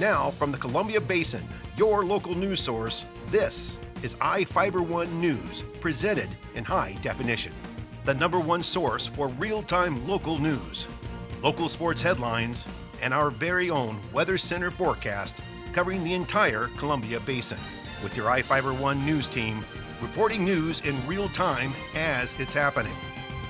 Now, from the Columbia Basin, your local news source, this is iFIBER 1 News, presented in high definition. The #1 source for real-time local news, local sports headlines, and our very own Weather Center forecast covering the entire Columbia Basin. With your iFIBER 1 News team, reporting news in real time as it's happening.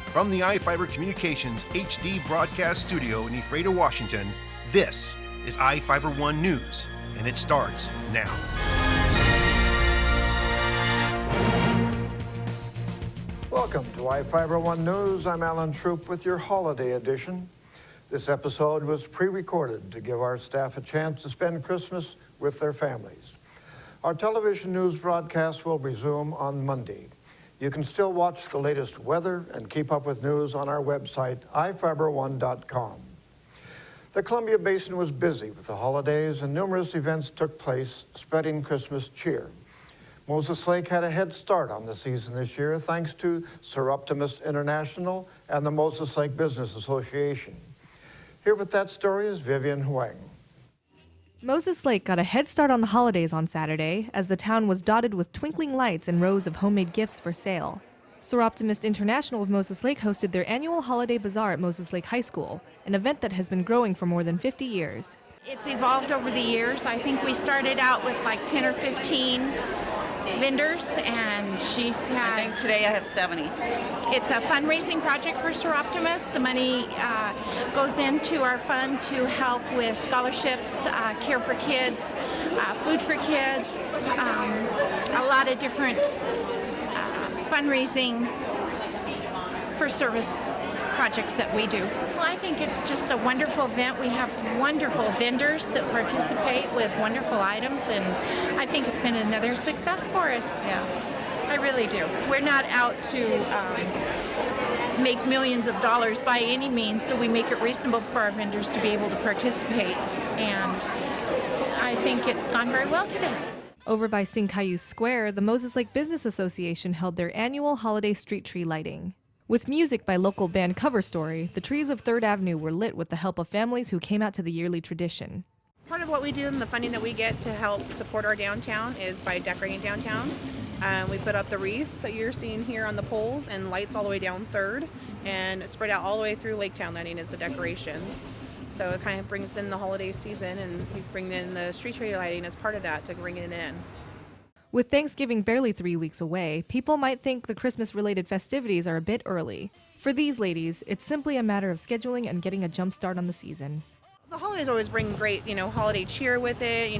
From the iFIBER Communications HD broadcast studio in Ephrata, Washington, this is iFIBER 1 News, and it starts now. Welcome to iFIBER 1 News. I'm Alan Troop with your holiday edition. This episode was pre-recorded to give our staff a chance to spend Christmas with their families. Our television news broadcast will resume on Monday. You can still watch the latest weather and keep up with news on our website, iFIBER1.com. The Columbia Basin was busy with the holidays and numerous events took place spreading Christmas cheer. Moses Lake had a head start on the season this year thanks to Sir Optimus International and the Moses Lake Business Association. Here with that story is Vivian Huang. Moses Lake got a head start on the holidays on Saturday as the town was dotted with twinkling lights and rows of homemade gifts for sale. Sir Optimus International of Moses Lake hosted their annual holiday bazaar at Moses Lake High School, an event that has been growing for more than 50 years. It's evolved over the years. I think we started out with like 10 or 15 vendors, and she's had... I think today I have 70. It's a fundraising project for Sir Optimus. The money goes into our fund to help with scholarships, care for kids, food for kids, a lot of different fundraising for service projects that we do. Well, I think it's just a wonderful event. We have wonderful vendors that participate with wonderful items, and I think it's been another success for us. Yeah, I really do. We're not out to make millions of dollars by any means, so we make it reasonable for our vendors to be able to participate, and I think it's gone very well today. Over by Sinkayu Square, the Moses Lake Business Association held their annual holiday street tree lighting. With music by local band Cover Story, the trees of 3rd Avenue were lit with the help of families who came out to the yearly tradition. Part of what we do and the funding that we get to help support our downtown is by decorating downtown. We put up the wreaths that you're seeing here on the poles and lights all the way down 3rd and spread out all the way through Laketown Landing as the decorations. So it kind of brings in the holiday season, and we bring in the street tree lighting as part of that to bring it in. With Thanksgiving barely 3 weeks away, people might think the Christmas-related festivities are a bit early. For these ladies, it's simply a matter of scheduling and getting a jump start on the season. The holidays always bring great, holiday cheer with it,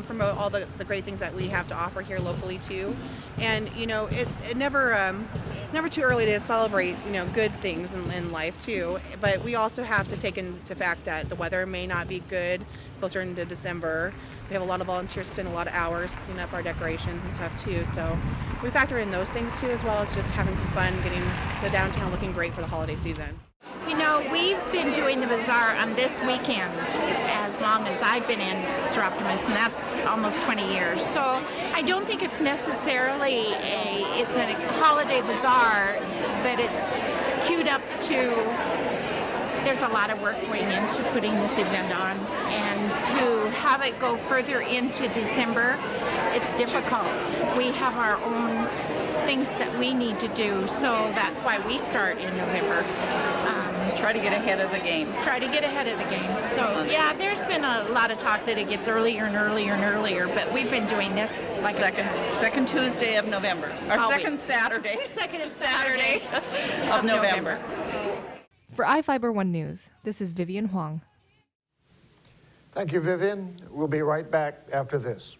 promote all the great things that we have to offer here locally too. And, it never too early to celebrate, good things in life too. But we also have to take into fact that the weather may not be good closer into December. We have a lot of volunteers spend a lot of hours putting up our decorations and stuff too. So we factor in those things too, as well as just having some fun, getting the downtown looking great for the holiday season. We've been doing the bazaar on this weekend as long as I've been in Sir Optimus, and that's almost 20 years. So I don't think it's necessarily it's a holiday bazaar, but it's queued up to... There's a lot of work going into putting this event on, and to have it go further into December, it's difficult. We have our own things that we need to do, so that's why we start in November. Try to get ahead of the game. So yeah, there's been a lot of talk that it gets earlier and earlier and earlier, but we've been doing this like second Tuesday of November. Or always. Second Saturday of November. For iFIBER 1 News, this is Vivian Huang. Thank you, Vivian. We'll be right back after this.